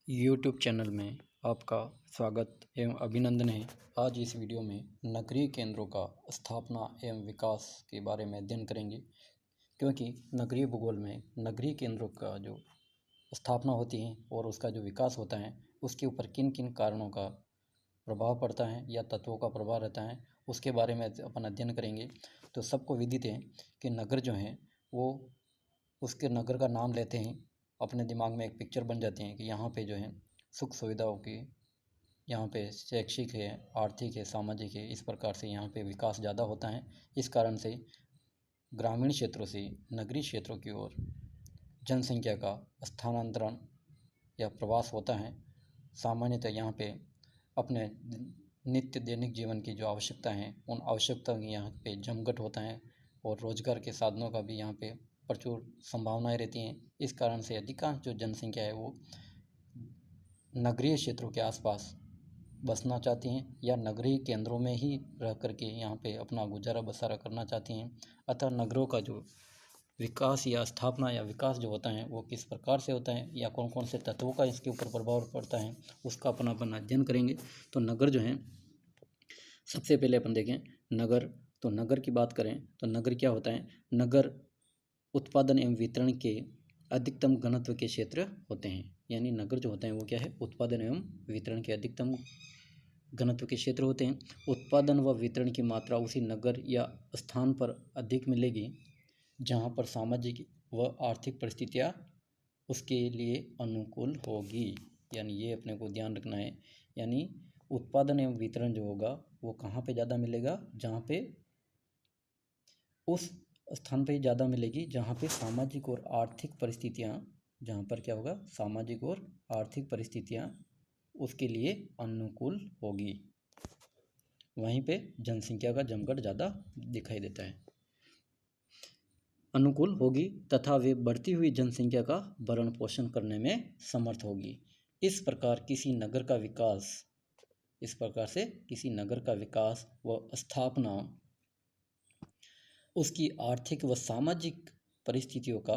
YouTube channel में आपका स्वागत एवं अभिनंदन है। आज इस वीडियो में नगरीय केंद्रों का स्थापना एवं विकास के बारे में अध्ययन करेंगे, क्योंकि नगरीय भूगोल में नगरीय केंद्रों का जो स्थापना होती है और उसका जो विकास होता है उसके ऊपर किन किन कारणों का प्रभाव पड़ता है या तत्वों का प्रभाव रहता है, उसके बारे में अपन अध्ययन करेंगे। तो सबको विदित है कि नगर जो हैं वो उसके नगर का नाम लेते हैं, अपने दिमाग में एक पिक्चर बन जाती है कि यहाँ पे जो है सुख सुविधाओं की, यहाँ पे शैक्षिक है, आर्थिक है, सामाजिक है, इस प्रकार से यहाँ पे विकास ज़्यादा होता है। इस कारण से ग्रामीण क्षेत्रों से नगरीय क्षेत्रों की ओर जनसंख्या का स्थानांतरण या प्रवास होता है। सामान्यतः यहाँ पे अपने नित्य दैनिक जीवन की जो आवश्यकता है उन आवश्यकताओं की यहाँ पे जमघट होता है और रोजगार के साधनों का भी यहाँ पे प्रचुर संभावनाएं रहती हैं। इस कारण से अधिकांश जो जनसंख्या है वो नगरीय क्षेत्रों के आसपास बसना चाहती हैं या नगरीय केंद्रों में ही रह करके यहाँ पे अपना गुजारा बसारा करना चाहती हैं। अतः नगरों का जो विकास या स्थापना या विकास जो होता है वो किस प्रकार से होता है या कौन कौन से तत्वों का इसके ऊपर प्रभाव पड़ता है उसका अपन अध्ययन करेंगे। तो नगर जो है, सबसे पहले अपन देखें नगर। तो नगर की बात करें तो नगर क्या होता है? नगर उत्पादन एवं वितरण के अधिकतम घनत्व के क्षेत्र होते हैं। यानी नगर जो होते हैं वो क्या है? उत्पादन एवं वितरण के अधिकतम घनत्व के क्षेत्र होते हैं। उत्पादन व वितरण की मात्रा उसी नगर या स्थान पर अधिक मिलेगी जहाँ पर सामाजिक व आर्थिक परिस्थितियाँ उसके लिए अनुकूल होगी। यानी ये अपने को ध्यान रखना है। यानी उत्पादन एवं वितरण जो होगा वो कहाँ पे ज़्यादा मिलेगा? जहाँ पे उस स्थान पे ज़्यादा मिलेगी जहाँ पे सामाजिक और आर्थिक परिस्थितियाँ, जहाँ पर क्या होगा? सामाजिक और आर्थिक परिस्थितियाँ उसके लिए अनुकूल होगी। वहीं पे जनसंख्या का जमघट ज़्यादा दिखाई देता है। अनुकूल होगी तथा वे बढ़ती हुई जनसंख्या का भरण पोषण करने में समर्थ होगी। इस प्रकार से किसी नगर का विकास व स्थापना उसकी आर्थिक व सामाजिक परिस्थितियों का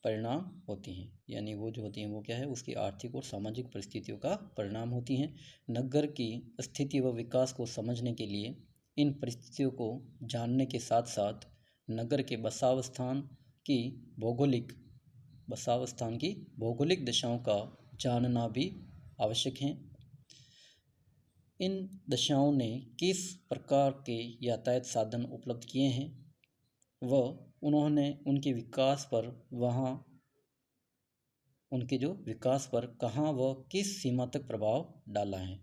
परिणाम होती हैं। यानी वो जो होती हैं वो क्या है? उसकी आर्थिक और सामाजिक परिस्थितियों का परिणाम होती हैं। नगर की स्थिति व विकास को समझने के लिए इन परिस्थितियों को जानने के साथ साथ नगर के बसावस्थान की भौगोलिक दशाओं का जानना भी आवश्यक है। इन दशाओं ने किस प्रकार के यातायात साधन उपलब्ध किए हैं व उन्होंने उनके विकास पर कहाँ व किस सीमा तक प्रभाव डाला है।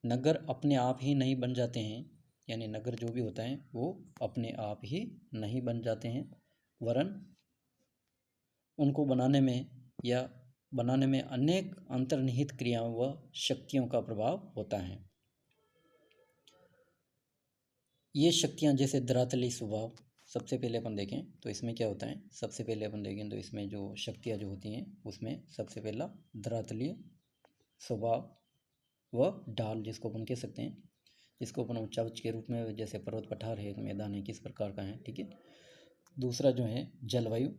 नगर अपने आप ही नहीं बन जाते हैं। यानी नगर जो भी होता है वो अपने आप ही नहीं बन जाते हैं, वरन उनको बनाने में अनेक अंतर्निहित क्रियाओं व शक्तियों का प्रभाव होता है। ये शक्तियाँ जैसे धरातलीय स्वभाव, सबसे पहले अपन देखें तो इसमें क्या होता है? सबसे पहले अपन देखें तो इसमें जो शक्तियाँ जो होती हैं उसमें सबसे पहला धरातलीय स्वभाव व ढाल, जिसको अपन कह सकते हैं, जिसको अपन ऊंचा उच्च के रूप में, जैसे पर्वत पठार है, मैदान है, किस प्रकार का है, ठीक है। दूसरा जो है जलवायु,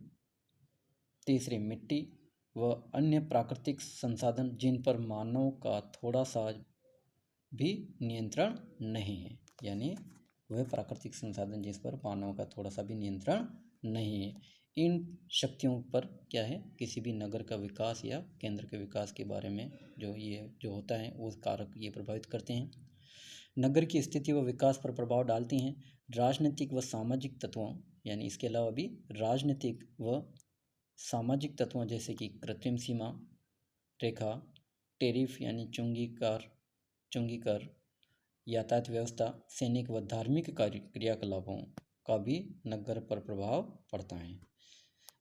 तीसरी मिट्टी व अन्य प्राकृतिक संसाधन जिन पर मानव का थोड़ा सा भी नियंत्रण नहीं है। यानी वह प्राकृतिक संसाधन जिस पर मानव का थोड़ा सा भी नियंत्रण नहीं है। इन शक्तियों पर क्या है? किसी भी नगर का विकास या केंद्र के विकास के बारे में जो होता है वो कारक ये प्रभावित करते हैं। नगर की स्थिति व विकास पर प्रभाव डालती हैं राजनीतिक व सामाजिक तत्वों, यानी इसके अलावा भी राजनीतिक व सामाजिक तत्वों जैसे कि कृत्रिम सीमा रेखा, टेरिफ यानी चुंगी कर, यातायात व्यवस्था, सैनिक व धार्मिक क्रियाकलापों का भी नगर पर प्रभाव पड़ता है।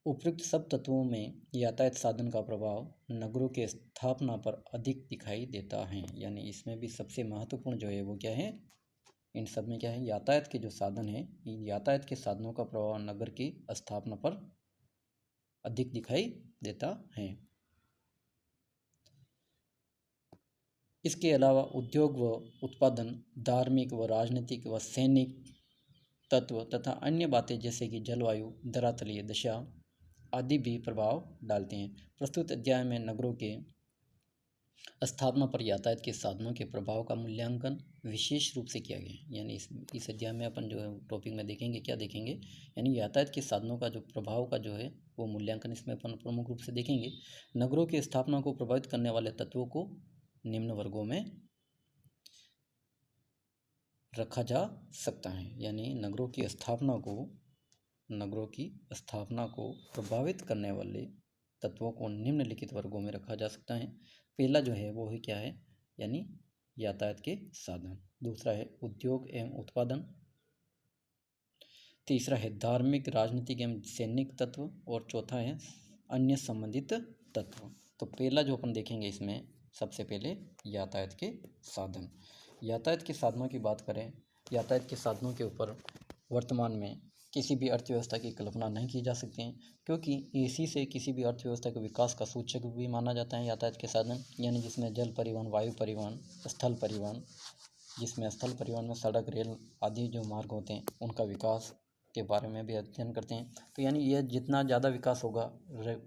उपयुक्त सब तत्वों में यातायात साधन का प्रभाव नगरों के स्थापना पर अधिक दिखाई देता है। यानी इसमें भी सबसे महत्वपूर्ण जो है वो क्या है? इन सब में क्या है? यातायात के जो साधन है, इन यातायात के साधनों का प्रभाव नगर की स्थापना पर अधिक दिखाई देता है। इसके अलावा उद्योग व उत्पादन, धार्मिक व राजनीतिक व सैनिक तत्व तथा अन्य बातें जैसे कि जलवायु, धरातलीय दशा आदि भी प्रभाव डालते हैं। प्रस्तुत अध्याय में नगरों के स्थापना पर यातायात के साधनों के प्रभाव का मूल्यांकन विशेष रूप से किया गया है। यानी इस अध्याय में अपन जो है टॉपिक में देखेंगे, क्या देखेंगे, यानी यातायात के साधनों का जो प्रभाव का जो है वो मूल्यांकन इसमें अपन प्रमुख रूप से देखेंगे। नगरों की स्थापना को प्रभावित करने वाले तत्वों को निम्न वर्गों में रखा जा सकता है। यानी नगरों की स्थापना को प्रभावित करने वाले तत्वों को निम्नलिखित वर्गों में रखा जा सकता है। पहला जो है वो है क्या है, यानी यातायात के साधन। दूसरा है उद्योग एवं उत्पादन। तीसरा है धार्मिक, राजनीतिक एवं सैनिक तत्व। और चौथा है अन्य संबंधित तत्व। तो पहला जो अपन देखेंगे इसमें सबसे पहले यातायात के साधन। यातायात के साधनों की बात करें, यातायात के साधनों के ऊपर वर्तमान में किसी भी अर्थव्यवस्था की कल्पना नहीं की जा सकती है, क्योंकि इसी से किसी भी अर्थव्यवस्था के विकास का सूचक भी माना जाता है यातायात के साधन। यानी जिसमें जल परिवहन, वायु परिवहन, स्थल परिवहन, जिसमें स्थल परिवहन में सड़क, रेल आदि जो मार्ग होते हैं उनका विकास के बारे में भी अध्ययन करते हैं। तो यानी यह जितना ज़्यादा विकास होगा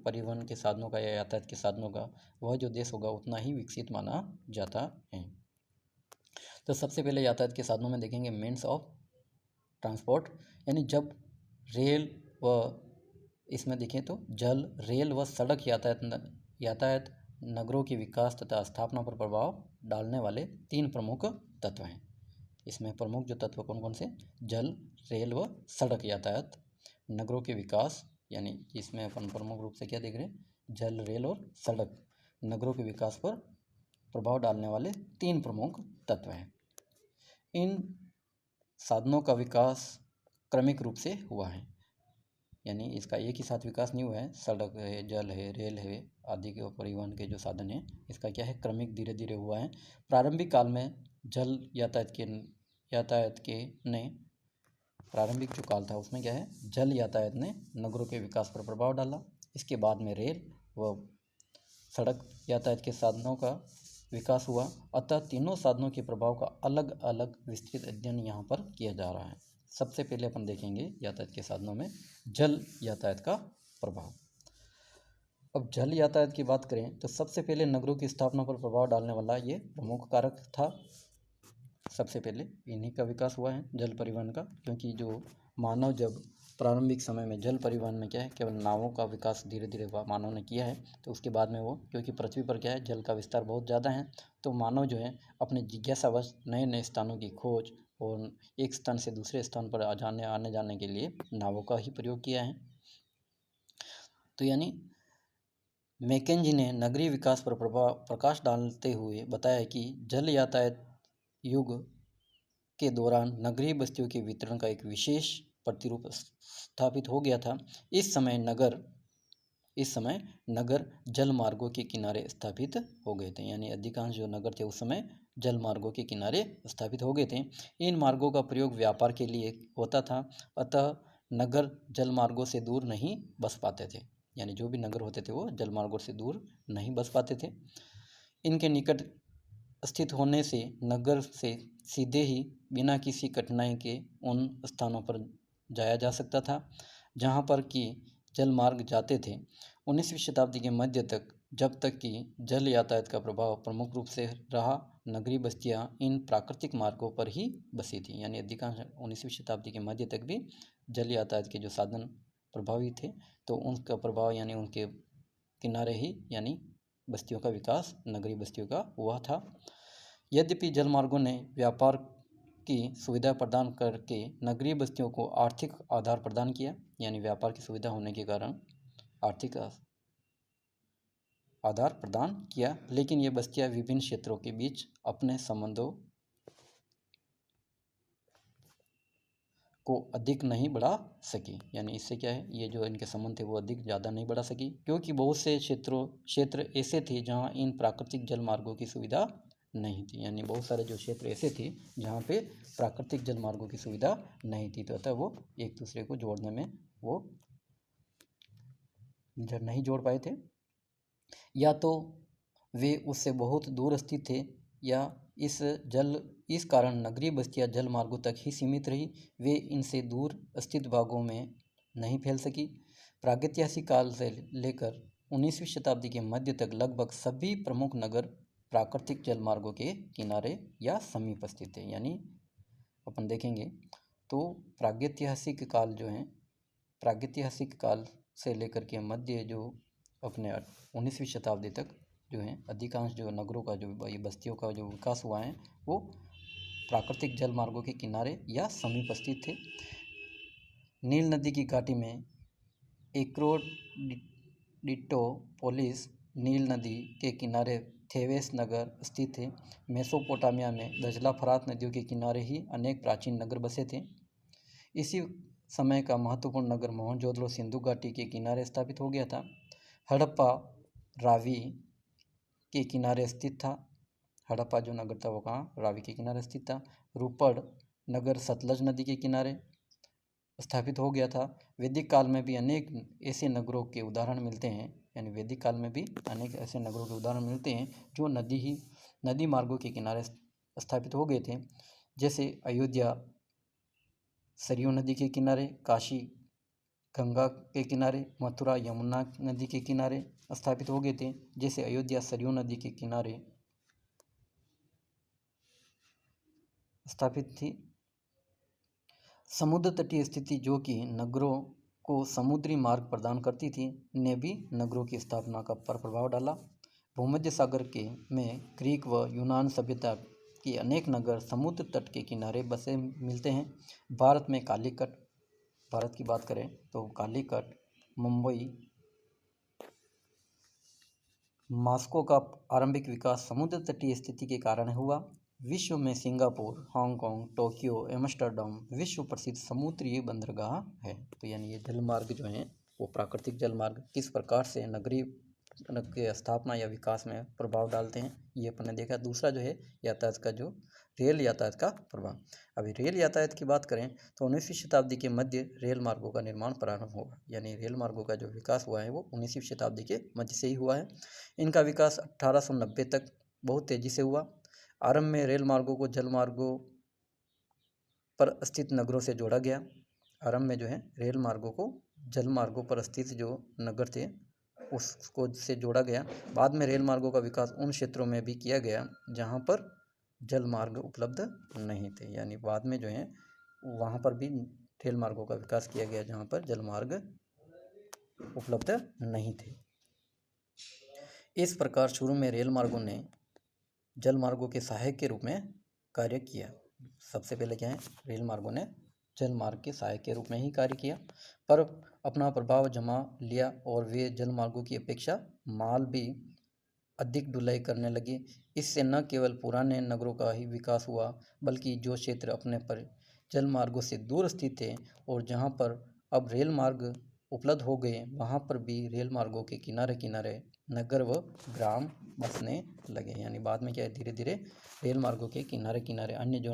परिवहन के साधनों का या यातायात के साधनों का, वह जो देश होगा उतना ही विकसित माना जाता है। तो सबसे पहले यातायात के साधनों में देखेंगे मीन्स ऑफ ट्रांसपोर्ट। यानी जब रेल व इसमें देखें तो जल, रेल व सड़क यातायात नगरों के विकास तथा स्थापना पर प्रभाव डालने वाले तीन प्रमुख तत्व हैं। इसमें प्रमुख जो तत्व कौन कौन से, जल, रेल व सड़क यातायात नगरों के विकास, यानी इसमें अपन प्रमुख रूप से क्या देख रहे हैं, जल, रेल और सड़क नगरों के विकास पर प्रभाव डालने वाले तीन प्रमुख तत्व हैं। इन साधनों का विकास क्रमिक रूप से हुआ है, यानी इसका एक ही साथ विकास नहीं हुआ है। सड़क है, जल है, रेल है आदि के परिवहन के जो साधन हैं, इसका क्या है, क्रमिक धीरे धीरे हुआ है। प्रारंभिक काल में जल यातायात के ने प्रारंभिक जो काल था उसमें क्या है, जल यातायात ने नगरों के विकास पर प्रभाव डाला। इसके बाद में रेल व सड़क यातायात के साधनों का विकास हुआ। अतः तीनों साधनों के प्रभाव का अलग अलग विस्तृत अध्ययन यहाँ पर किया जा रहा है। सबसे पहले अपन देखेंगे यातायात के साधनों में जल यातायात का प्रभाव। अब जल यातायात की बात करें तो सबसे पहले नगरों की स्थापना पर प्रभाव डालने वाला ये प्रमुख कारक था। सबसे पहले इन्हीं का विकास हुआ है, जल परिवहन का, क्योंकि जो मानव जब प्रारंभिक समय में जल परिवहन में क्या है, केवल नावों का विकास धीरे धीरे मानव ने किया है। तो उसके बाद में वो, क्योंकि पृथ्वी पर क्या है, जल का विस्तार बहुत ज़्यादा है, तो मानव जो है अपने जिज्ञासावश नए नए स्थानों की खोज और एक स्थान से दूसरे स्थान पर आने जाने के लिए नावों का ही प्रयोग किया है। तो यानी मैकेंजी ने नगरीय विकास पर प्रकाश डालते हुए बताया कि जल यातायात युग के दौरान नगरीय बस्तियों के वितरण का एक विशेष प्रतिरूप स्थापित हो गया था। इस समय नगर जल मार्गों के किनारे स्थापित हो गए थे, यानी अधिकांश जो नगर थे उस समय जल मार्गों के किनारे स्थापित हो गए थे। इन मार्गों का प्रयोग व्यापार के लिए होता था, अतः नगर जल मार्गों से दूर नहीं बस पाते थे। यानी जो भी नगर होते थे वो जल मार्गों से दूर नहीं बस पाते थे। इनके निकट स्थित होने से नगर से सीधे ही बिना किसी कठिनाई के उन स्थानों पर जाया जा सकता था जहाँ पर कि जल मार्ग जाते थे। 19वीं शताब्दी के मध्य तक, जब तक कि जल यातायात का प्रभाव प्रमुख रूप से रहा, नगरीय बस्तियाँ इन प्राकृतिक मार्गों पर ही बसी थी। यानी अधिकांश 19वीं शताब्दी के मध्य तक भी जल यातायात के जो साधन प्रभावी थे, तो उनका प्रभाव यानी उनके किनारे ही यानी बस्तियों का विकास, नगरीय बस्तियों का हुआ था। यद्यपि जलमार्गों ने व्यापार की सुविधा प्रदान करके नगरीय बस्तियों को आर्थिक आधार प्रदान किया, यानी व्यापार की सुविधा होने के कारण आर्थिक आधार प्रदान किया, लेकिन ये बस्तियां विभिन्न क्षेत्रों के बीच अपने संबंधों को अधिक नहीं बढ़ा सकी। यानी इससे क्या है, ये जो इनके संबंध थे वो अधिक ज़्यादा नहीं बढ़ा सकी, क्योंकि बहुत से क्षेत्र ऐसे थे जहाँ इन प्राकृतिक जल मार्गों की सुविधा नहीं थी। यानी बहुत सारे जो क्षेत्र ऐसे थे जहाँ पे प्राकृतिक जल मार्गों की सुविधा नहीं थी, तो अतः वो एक दूसरे को जोड़ने में वो नहीं जोड़ पाए थे, या तो वे उससे बहुत दूर स्थित थे, या इस कारण नगरीय बस्तियां जल मार्गों तक ही सीमित रही, वे इनसे दूर स्थित भागों में नहीं फैल सकी। प्रागैतिहासिक काल से लेकर 19वीं शताब्दी के मध्य तक लगभग सभी प्रमुख नगर प्राकृतिक जल मार्गों के किनारे या समीप स्थित है। यानी अपन देखेंगे तो प्रागैतिहासिक काल जो है, प्रागैतिहासिक काल से लेकर के मध्य जो अपने 19वीं शताब्दी तक जो है अधिकांश जो नगरों का जो बस्तियों का जो विकास हुआ है वो प्राकृतिक जल मार्गों के किनारे या समीप स्थित थे। नील नदी की घाटी में एक्रोडिटोपोलिस नील नदी के किनारे थेवेस नगर स्थित थे। मेसोपोटामिया में दजला फरात नदियों के किनारे ही अनेक प्राचीन नगर बसे थे। इसी समय का महत्वपूर्ण नगर मोहनजोदड़ो सिंधु घाटी के किनारे स्थापित हो गया था। हड़प्पा रावी के किनारे स्थित था। हड़प्पा जो नगर था वो कहाँ, रावी के किनारे स्थित था। रूपड़ नगर सतलज नदी के किनारे स्थापित हो गया था। वैदिक काल में भी अनेक ऐसे नगरों के उदाहरण मिलते हैं, यानी वैदिक काल में भी अनेक ऐसे नगरों के उदाहरण मिलते हैं जो नदी मार्गों के किनारे स्थापित हो गए थे। जैसे अयोध्या सरयू नदी के किनारे, काशी गंगा के किनारे, मथुरा यमुना नदी के किनारे स्थापित हो गए थे। जैसे अयोध्या सरयू नदी के किनारे स्थापित थी। समुद्र तटीय स्थिति जो कि नगरों को समुद्री मार्ग प्रदान करती थी ने भी नगरों की स्थापना का पर प्रभाव डाला। भूमध्य सागर के में ग्रीक व यूनान सभ्यता के अनेक नगर समुद्र तट के किनारे बसे मिलते हैं। भारत में कालीकट, भारत की बात करें तो कालीकट, मुंबई, मॉस्को का आरंभिक विकास समुद्र तटीय स्थिति के कारण हुआ। विश्व में सिंगापुर, हांगकांग, टोक्यो, एम्स्टर्डम विश्व प्रसिद्ध समुद्री बंदरगाह है। तो यानी ये जलमार्ग जो हैं वो प्राकृतिक जलमार्ग किस प्रकार से नगरीय के स्थापना या विकास में प्रभाव डालते हैं ये अपन ने देखा। दूसरा जो है यातायात का, जो रेल यातायात का प्रभाव। अभी रेल यातायात की बात करें तो 19वीं शताब्दी के मध्य रेल मार्गों का निर्माण प्रारंभ हुआ। यानी रेल मार्गों का जो विकास हुआ है वो 19वीं शताब्दी के मध्य से ही हुआ है। इनका विकास 1890 तक बहुत तेजी से हुआ। आरंभ में रेल मार्गों को जल मार्गों पर स्थित नगरों से जोड़ा गया। आरंभ में जो है रेल मार्गों को जल मार्गों पर स्थित जो नगर थे उसको से जोड़ा गया। बाद में रेल मार्गों का विकास उन क्षेत्रों में भी किया गया जहां पर जल मार्ग उपलब्ध नहीं थे। यानी बाद में जो है वहां पर भी रेल मार्गों का विकास किया गया जहां पर जल मार्ग उपलब्ध नहीं थे। इस प्रकार शुरू में रेल मार्गों ने जल मार्गों के सहायक के रूप में कार्य किया। सबसे पहले क्या है, रेल मार्गों ने जल मार्ग के सहायक के रूप में ही कार्य किया, पर अपना प्रभाव जमा लिया और वे जल मार्गों की अपेक्षा माल भी अधिक ढुलाई करने लगे। इससे न केवल पुराने नगरों का ही विकास हुआ बल्कि जो क्षेत्र अपने पर जल मार्गों से दूर स्थित थे और जहां पर अब रेल मार्ग उपलब्ध हो गए वहां पर भी रेल मार्गों के किनारे किनारे नगर व ग्राम बसने लगे। यानी बाद में क्या है, धीरे धीरे रेल मार्गों के किनारे किनारे अन्य जो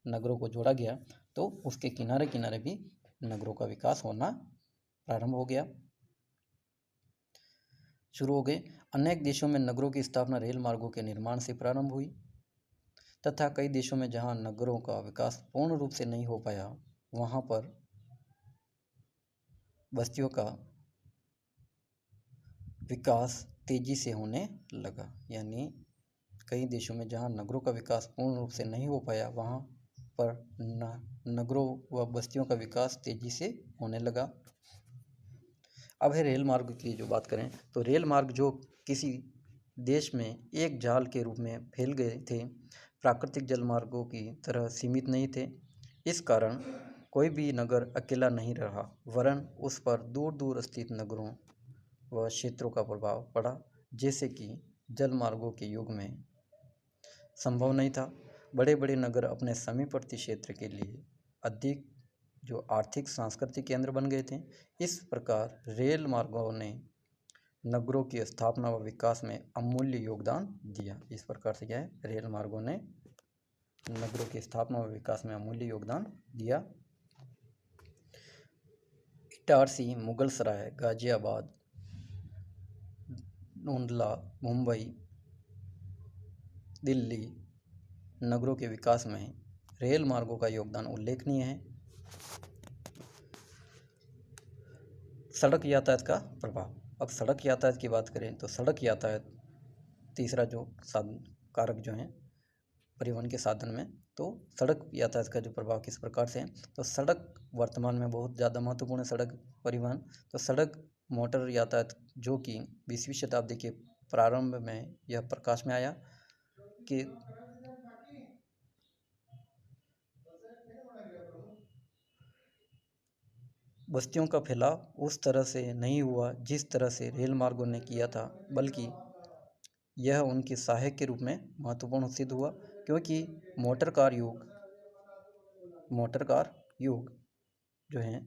नगरों को जोड़ा गया तो उसके किनारे किनारे भी नगरों का विकास होना प्रारंभ हो गया, शुरू हो गए। अनेक देशों में नगरों की स्थापना रेल मार्गों के निर्माण से प्रारंभ हुई तथा कई देशों में जहां नगरों का विकास पूर्ण रूप से नहीं हो पाया वहां पर बस्तियों का विकास तेजी से होने लगा। यानी कई देशों में जहां नगरों का विकास पूर्ण रूप से नहीं हो पाया वहां पर नगरों व बस्तियों का विकास तेजी से होने लगा। अब है रेल मार्ग की जो बात करें तो रेल मार्ग जो किसी देश में एक जाल के रूप में फैल गए थे, प्राकृतिक जल मार्गों की तरह सीमित नहीं थे। इस कारण कोई भी नगर अकेला नहीं रहा वरन उस पर दूर दूर स्थित नगरों व क्षेत्रों का प्रभाव पड़ा, जैसे कि जल मार्गों के युग में संभव नहीं था। बड़े बड़े नगर अपने समीपवर्ती क्षेत्र के लिए अधिक जो आर्थिक सांस्कृतिक केंद्र बन गए थे। इस प्रकार रेल मार्गों ने नगरों की स्थापना व विकास में अमूल्य योगदान दिया। इस प्रकार से क्या है, रेल मार्गों ने नगरों की स्थापना व विकास में अमूल्य योगदान दिया। इटारसी, मुगल सराय, गाजियाबाद, नोंदला, मुंबई, दिल्ली नगरों के विकास में रेल मार्गों का योगदान उल्लेखनीय है। सड़क यातायात का प्रभाव। अब सड़क यातायात की बात करें तो सड़क यातायात तीसरा जो साधन कारक जो हैं परिवहन के साधन में। तो सड़क यातायात का जो प्रभाव किस प्रकार से है, तो सड़क वर्तमान में बहुत ज़्यादा महत्वपूर्ण है सड़क परिवहन। तो सड़क मोटर यातायात जो कि 20वीं शताब्दी के प्रारंभ में यह प्रकाश में आया कि बस्तियों का फैलाव उस तरह से नहीं हुआ जिस तरह से रेल मार्गों ने किया था, बल्कि यह उनकी सहायक के रूप में महत्वपूर्ण सिद्ध हुआ, क्योंकि मोटर कार युग जो है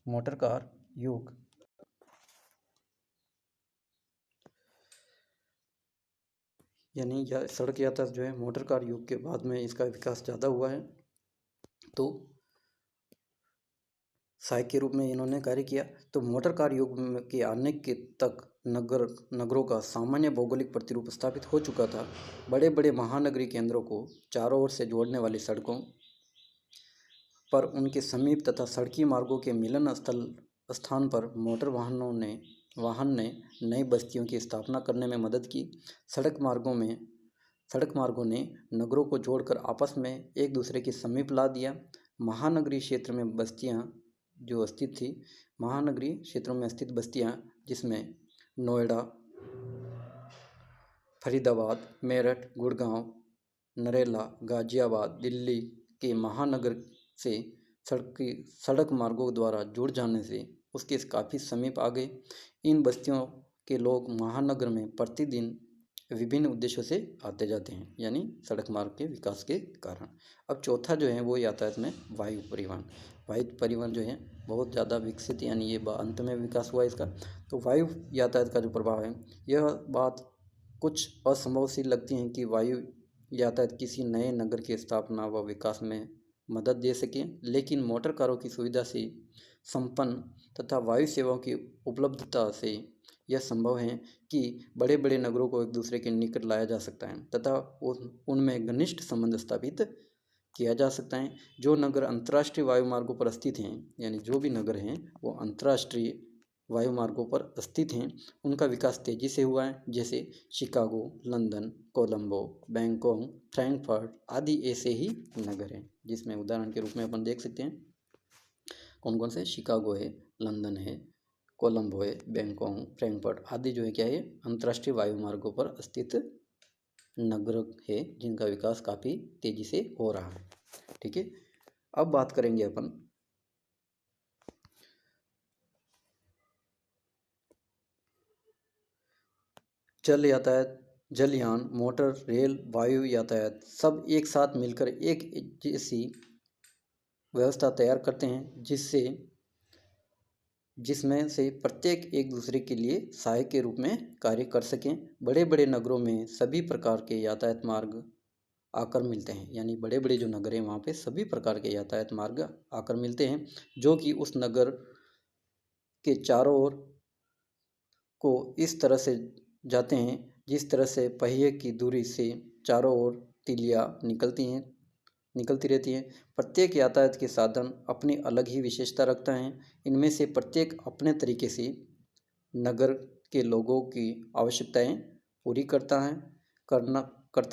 मोटर कार युग यानी यह सड़क यातायात जो है मोटर कार युग के बाद में इसका विकास ज़्यादा हुआ है। तो सहायक के रूप में इन्होंने कार्य किया। तो मोटर कार युग के आने के तक नगरों का सामान्य भौगोलिक प्रतिरूप स्थापित हो चुका था। बड़े बड़े महानगरीय केंद्रों को चारों ओर से जोड़ने वाली सड़कों पर उनके समीप तथा सड़की मार्गों के मिलन स्थान पर मोटर वाहन ने नई बस्तियों की स्थापना करने में मदद की। सड़क मार्गों ने नगरों को जोड़कर आपस में एक दूसरे के समीप ला दिया। महानगरीय क्षेत्र में बस्तियां जो स्थित थी, महानगरीय क्षेत्रों में स्थित बस्तियां जिसमें नोएडा, फरीदाबाद, मेरठ, गुड़गांव, नरेला, गाजियाबाद, दिल्ली के महानगर से सड़क मार्गों द्वारा जुड़ जाने से उसके काफ़ी समीप आ गए। इन बस्तियों के लोग महानगर में प्रतिदिन विभिन्न उद्देश्यों से आते जाते हैं, यानी सड़क मार्ग के विकास के कारण। अब चौथा जो है वो यातायात में वायु परिवहन जो है बहुत ज़्यादा विकसित, यानी ये अंत में विकास हुआ इसका। तो वायु यातायात का जो प्रभाव है, यह बात कुछ असंभव सी लगती है कि वायु यातायात किसी नए नगर की स्थापना व विकास में मदद दे सके, लेकिन मोटर कारों की सुविधा से संपन्न तथा वायु सेवाओं की उपलब्धता से यह संभव है कि बड़े बड़े नगरों को एक दूसरे के निकट लाया जा सकता है तथा उनमें घनिष्ठ संबंध स्थापित किया जा सकता है। जो नगर अंतर्राष्ट्रीय वायु मार्गों पर स्थित हैं, यानी जो भी नगर हैं वो अंतर्राष्ट्रीय वायु मार्गों पर स्थित हैं, उनका विकास तेजी से हुआ है। जैसे Chicago, London, Colombo, Bangkok, Frankfurt आदि ऐसे ही नगर हैं, जिसमें उदाहरण के रूप में अपन देख सकते हैं कौन कौन से। शिकागो है, लंदन है, कोलंबो है, बैंकॉक, फ्रैंकफर्ट आदि जो है क्या है, अंतर्राष्ट्रीय वायु मार्गों पर स्थित नगर है जिनका विकास काफ़ी तेजी से हो रहा है। ठीक है, अब बात करेंगे अपन जल यातायात, जलयान, मोटर, रेल, वायु यातायात सब एक साथ मिलकर एक जैसी व्यवस्था तैयार करते हैं जिसमें से प्रत्येक एक दूसरे के लिए सहायक के रूप में कार्य कर सकें। बड़े बड़े नगरों में सभी प्रकार के यातायात मार्ग आकर मिलते हैं, यानी बड़े बड़े जो नगर हैं वहाँ पे सभी प्रकार के यातायात मार्ग आकर मिलते हैं, जो कि उस नगर के चारों ओर को इस तरह से जाते हैं जिस तरह से पहिए की दूरी से चारों ओर तीलियाँ निकलती रहती हैं। प्रत्येक यातायात के साधन अपनी अलग ही विशेषता रखता है। इनमें से प्रत्येक अपने तरीके से नगर के लोगों की आवश्यकताएं पूरी करता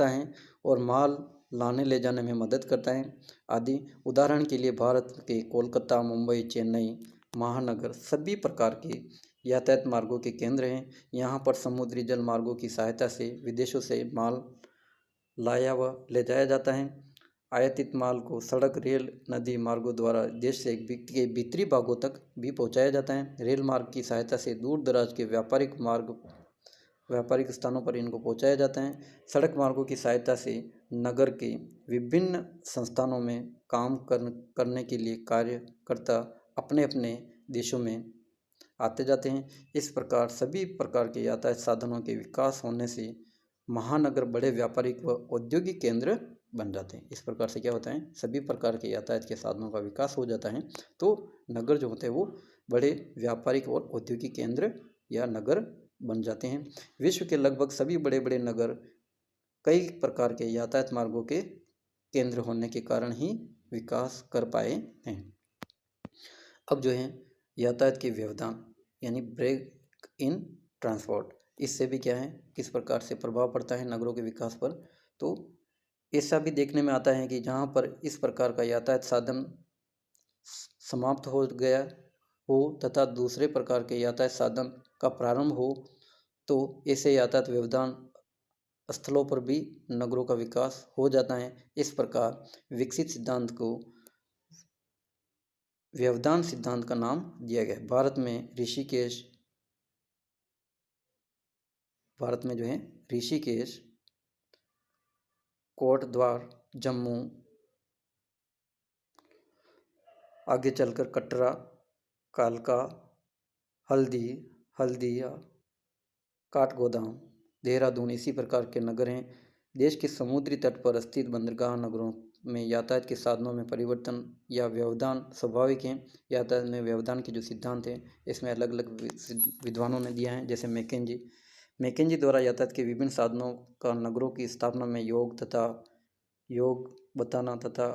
है और माल लाने ले जाने में मदद करता है आदि। उदाहरण के लिए भारत के कोलकाता, मुंबई, चेन्नई महानगर सभी प्रकार के यातायात मार्गों के केंद्र हैं। यहाँ पर समुद्री जल मार्गों की सहायता से विदेशों से माल लाया व ले जाया जाता है। आयातित माल को सड़क, रेल, नदी मार्गों द्वारा देश से के भीतरी भागों तक भी पहुँचाया जाता है। रेल मार्ग की सहायता से दूर दराज के व्यापारिक स्थानों पर इनको पहुँचाया जाता है। सड़क मार्गों की सहायता से नगर के विभिन्न संस्थानों में काम करने के लिए कार्यकर्ता अपने अपने देशों में आते जाते हैं। इस प्रकार सभी प्रकार के यातायात साधनों के विकास होने से महानगर बड़े व्यापारिक व औद्योगिक केंद्र बन जाते हैं। इस प्रकार से क्या होता है, सभी प्रकार के यातायात के साधनों का विकास हो जाता है, तो नगर जो होते हैं वो बड़े व्यापारिक और औद्योगिक केंद्र या नगर बन जाते हैं। विश्व के लगभग सभी बड़े बड़े नगर कई प्रकार के यातायात मार्गों के केंद्र होने के कारण ही विकास कर पाए हैं। अब जो है यातायात के व्यवधान यानी ब्रेक इन ट्रांसपोर्ट, इससे भी क्या है, किस प्रकार से प्रभाव पड़ता है नगरों के विकास पर। तो ऐसा भी देखने में आता है कि जहाँ पर इस प्रकार का यातायात साधन समाप्त हो गया हो तथा दूसरे प्रकार के यातायात साधन का प्रारंभ हो, तो ऐसे यातायात व्यवधान स्थलों पर भी नगरों का विकास हो जाता है। इस प्रकार विकसित सिद्धांत को व्यवधान सिद्धांत का नाम दिया गया। भारत में जो है ऋषिकेश, कोटद्वार, जम्मू, आगे चलकर कटरा, कालका, हल्दिया, काठगोदाम, देहरादून इसी प्रकार के नगर हैं। देश के समुद्री तट पर स्थित बंदरगाह नगरों में यातायात के साधनों में परिवर्तन या व्यवधान स्वाभाविक हैं। यातायात में व्यवधान के जो सिद्धांत हैं, इसमें अलग अलग विद्वानों ने दिया है, जैसे मैकेंजी द्वारा यातायात के विभिन्न साधनों का नगरों की स्थापना में योग बताना तथा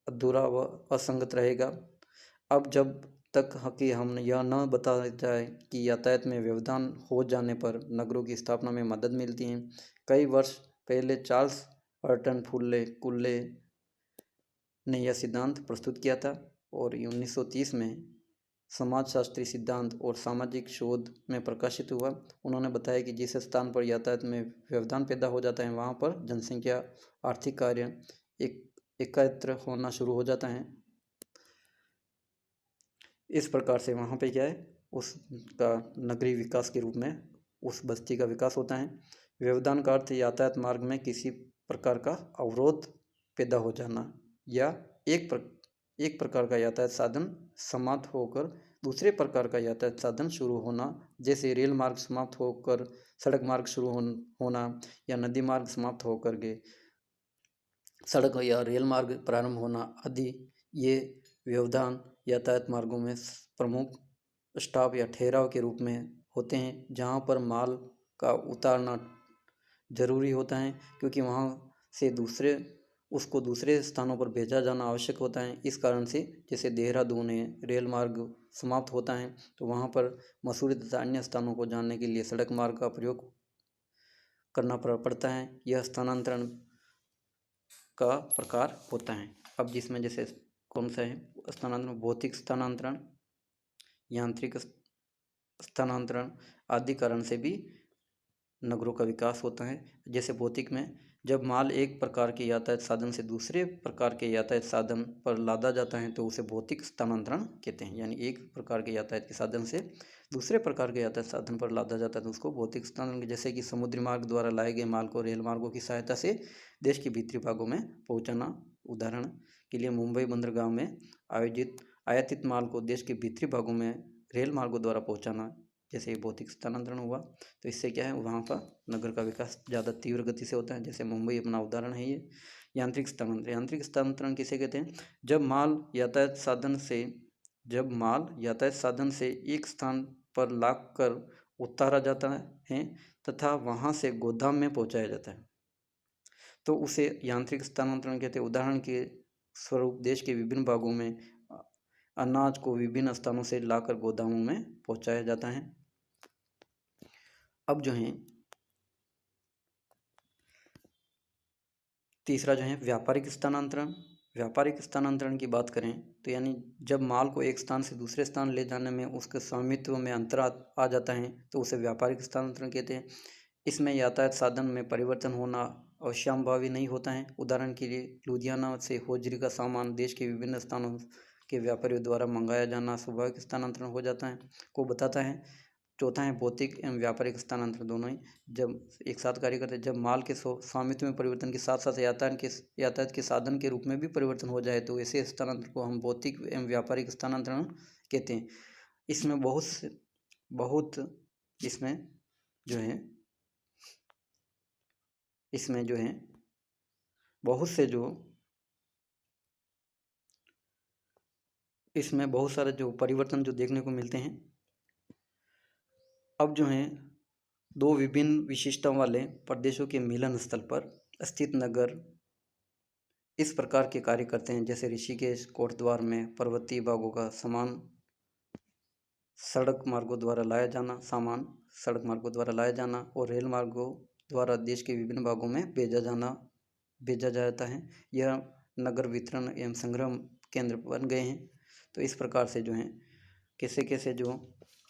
अधूरा व असंगत रहेगा। अब जब तक कि हम यह न बता जाए कि यातायात में व्यवधान हो जाने पर नगरों की स्थापना में मदद मिलती है। कई वर्ष पहले चार्ल्स बर्टन कुल्ले ने यह सिद्धांत प्रस्तुत किया था और 1930 में समाजशास्त्री सिद्धांत और सामाजिक शोध में प्रकाशित हुआ। उन्होंने बताया कि जिस स्थान पर यातायात में व्यवधान पैदा हो जाता है, वहाँ पर जनसंख्या, आर्थिक कार्य एकत्र होना शुरू हो जाता है। इस प्रकार से वहाँ पे क्या है, उसका नगरीय विकास के रूप में उस बस्ती का विकास होता है। व्यवधान का अर्थ यातायात मार्ग में किसी प्रकार का अवरोध पैदा हो जाना या एक प्रकार का यातायात साधन समाप्त होकर दूसरे प्रकार का यातायात साधन शुरू होना, जैसे रेल मार्ग समाप्त होकर सड़क मार्ग शुरू होना या नदी मार्ग समाप्त होकर के सड़क या रेल मार्ग प्रारंभ होना आदि। ये व्यवधान यातायात मार्गों में प्रमुख स्टॉप या ठहराव के रूप में होते हैं, जहाँ पर माल का उतारना जरूरी होता है, क्योंकि वहाँ से उसको दूसरे स्थानों पर भेजा जाना आवश्यक होता है। इस कारण से जैसे देहरादून है, रेल मार्ग समाप्त होता है तो वहाँ पर मसूरी तथा अन्य स्थानों को जाने के लिए सड़क मार्ग का प्रयोग करना पड़ता है। यह स्थानांतरण का प्रकार होता है। अब जिसमें जैसे कौन सा है स्थानांतरण, भौतिक स्थानांतरण, यांत्रिक स्थानांतरण आदि कारण से भी नगरों का विकास होता है। जैसे भौतिक में जब माल एक प्रकार के यातायात साधन से दूसरे प्रकार के यातायात साधन पर लादा जाता है तो उसे भौतिक स्थानांतरण कहते हैं। यानी एक प्रकार के यातायात के साधन से दूसरे प्रकार के यातायात साधन पर लादा जाता है तो उसको भौतिक स्थानांतरण। जैसे कि समुद्री मार्ग द्वारा लाए गए माल को रेल मार्गों की सहायता से देश के भीतरी भागों में पहुँचाना। उदाहरण के लिए मुंबई बंदरगाह में आयातित माल को देश के भीतरी भागों में रेल मार्गों द्वारा पहुँचाना, जैसे ही भौतिक स्थानांतरण हुआ। तो इससे क्या है, वहाँ का नगर का विकास ज़्यादा तीव्र गति से होता है। जैसे मुंबई अपना उदाहरण है ये। यांत्रिक स्थानांतरण किसे कहते हैं, जब माल यातायात साधन से एक स्थान पर लाद कर उतारा जाता है तथा वहाँ से गोदाम में पहुँचाया जाता है तो उसे यांत्रिक स्थानांतरण कहते हैं। उदाहरण के स्वरूप देश के विभिन्न भागों में अनाज को विभिन्न स्थानों से लाकर गोदामों में पहुँचाया जाता है। अब जो है तीसरा जो है व्यापारिक स्थानांतरण की बात करें तो यानी जब माल को एक स्थान से दूसरे स्थान ले जाने में उसके स्वामित्व में अंतर आ जाता है तो उसे व्यापारिक स्थानांतरण कहते हैं। इसमें यातायात साधन में परिवर्तन होना अवश्यंभावी नहीं होता है। उदाहरण के लिए लुधियाना से होजरी का सामान देश के विभिन्न स्थानों के व्यापारियों द्वारा मंगाया जाना स्वाभाविक स्थानांतरण हो जाता है को बताता है। चौथा है भौतिक एवं व्यापारिक स्थानांतरण, दोनों ही जब एक साथ कार्य करते हैं। जब माल के स्वामित्व में परिवर्तन के साथ साथ यातायात के साधन के रूप में भी परिवर्तन हो जाए तो ऐसे स्थानांतरण को हम भौतिक एवं व्यापारिक स्थानांतरण कहते हैं। इसमें बहुत सारे जो परिवर्तन जो देखने को मिलते हैं। अब जो हैं दो विभिन्न विशिष्टताओं वाले प्रदेशों के मिलन स्थल पर स्थित नगर इस प्रकार के कार्य करते हैं। जैसे ऋषिकेश कोटद्वार में पर्वतीय भागों का समान सड़क मार्गों द्वारा लाया जाना, सामान सड़क मार्गों द्वारा लाया जाना और रेल मार्गों द्वारा देश के विभिन्न भागों में भेजा जाता है। यह नगर वितरण एवं संग्रह केंद्र बन गए हैं। तो इस प्रकार से जो है कैसे कैसे जो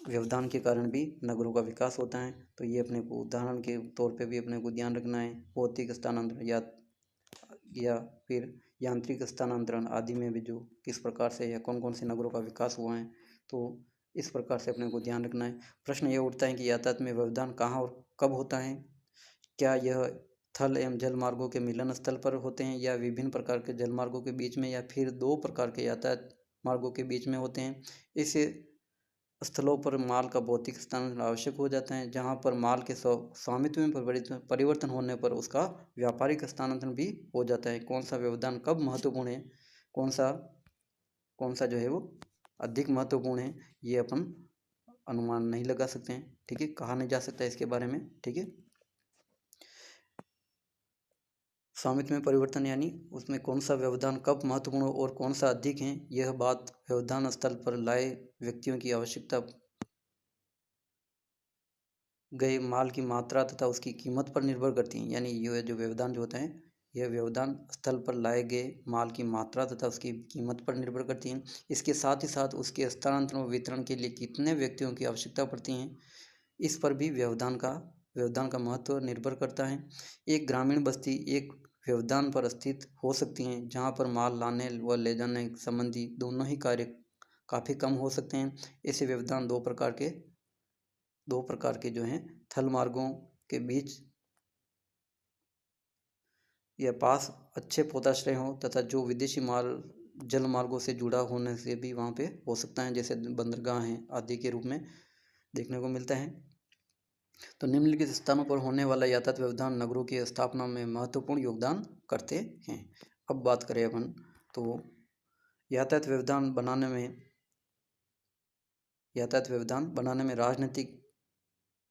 व्यवधान के कारण भी नगरों का विकास होता है। तो ये अपने को उदाहरण के तौर पे भी अपने को ध्यान रखना है। भौतिक स्थानांतरण या फिर यांत्रिक स्थानांतरण आदि में भी जो किस प्रकार से या कौन कौन से नगरों का विकास हुआ है, तो इस प्रकार से अपने को ध्यान रखना है। प्रश्न ये उठता है कि यातायात में व्यवधान कहाँ और कब होता है? क्या यह थल एवं जल मार्गों के मिलन स्थल पर होते हैं या विभिन्न प्रकार के जल मार्गों के बीच में या फिर दो प्रकार के यातायात मार्गों के बीच में होते हैं? इस स्थलों पर माल का भौतिक स्थानांतरण आवश्यक हो जाता है, जहाँ पर माल के स्वामित्व में परिवर्तन होने पर उसका व्यापारिक स्थानांतरण भी हो जाता है। कौन सा व्यवधान कब महत्वपूर्ण है, कौन सा जो है वो अधिक महत्वपूर्ण है, ये अपन अनुमान नहीं लगा सकते हैं। ठीक है, कहा नहीं जा सकता इसके बारे में। ठीक है, स्वामित्व में परिवर्तन यानी उसमें कौन सा व्यवधान कब महत्वपूर्ण और कौन सा अधिक है, यह बात व्यवधान स्थल पर लाए व्यक्तियों की आवश्यकता गए माल की मात्रा तथा उसकी कीमत पर निर्भर करती हैं। यानी ये जो व्यवधान जो होता है, यह व्यवधान स्थल पर लाए गए माल की मात्रा तथा उसकी कीमत पर निर्भर करती हैं। इसके साथ ही साथ उसके स्थानांतरण और वितरण के लिए कितने व्यक्तियों की आवश्यकता पड़ती हैं, इस पर भी व्यवधान का महत्व निर्भर करता है। एक ग्रामीण बस्ती एक व्यवधान पर स्थित हो सकती हैं, जहाँ पर माल लाने व ले जाने संबंधी दोनों ही कार्य काफ़ी कम हो सकते हैं। ऐसे व्यवधान दो प्रकार के जो हैं, थल मार्गों के बीच या पास अच्छे पोताश्रय हों तथा जो विदेशी माल जल मार्गों से जुड़ा होने से भी वहाँ पे हो सकता है, जैसे बंदरगाह हैं आदि के रूप में देखने को मिलता है। तो निम्नलिखित स्थानों पर होने वाला यातायात व्यवधान नगरों की स्थापना में महत्वपूर्ण योगदान करते हैं। अब बात करें अपन, तो यातायात व्यवधान बनाने में राजनीतिक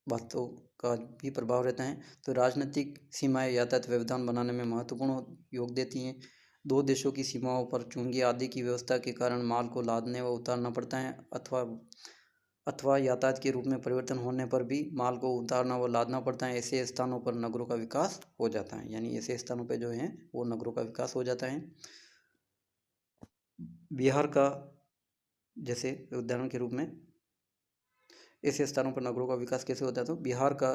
बातों का भी प्रभाव रहता है। तो राजनीतिक सीमाएं यातायात व्यवधान बनाने में महत्वपूर्ण योग देती हैं। दो देशों की सीमाओं पर चुंगी आदि की व्यवस्था के कारण माल को लादने व उतारना पड़ता है, अथवा यातायात के रूप में परिवर्तन होने पर भी माल को उतारना व लादना पड़ता है। ऐसे स्थानों पर नगरों का विकास हो जाता है। यानी ऐसे स्थानों पर जो है वो नगरों का विकास हो जाता है। बिहार का जैसे उदाहरण के रूप में ऐसे स्थानों पर नगरों का विकास कैसे होता है, तो बिहार का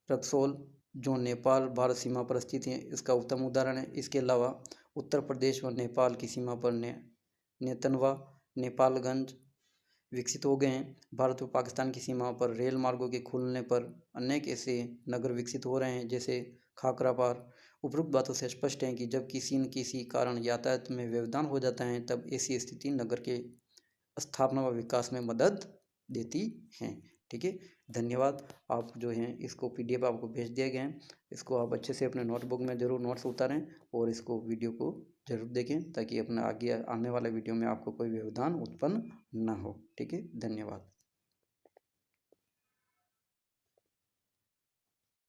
रक्सौल जो नेपाल भारत सीमा पर स्थित है, इसका उत्तम उदाहरण है। इसके अलावा उत्तर प्रदेश व नेपाल की सीमा पर नेतनवा नेपालगंज विकसित हो गए हैं। भारत व पाकिस्तान की सीमा पर रेल मार्गों के खुलने पर अनेक ऐसे नगर विकसित हो रहे हैं, जैसे खाकरापार। उपरोक्त बातों से स्पष्ट है कि जब किसी न किसी कारण यातायात में व्यवधान हो जाता है, तब ऐसी स्थिति नगर के स्थापना व विकास में मदद देती हैं। ठीक है, धन्यवाद। आप जो हैं इसको PDF आपको भेज दिए गए हैं, इसको आप अच्छे से अपने नोटबुक में ज़रूर नोट्स उतारें और इसको वीडियो को ज़रूर देखें, ताकि अपना आगे आने वाले वीडियो में आपको कोई व्यवधान उत्पन्न ना हो। ठीक है, धन्यवाद।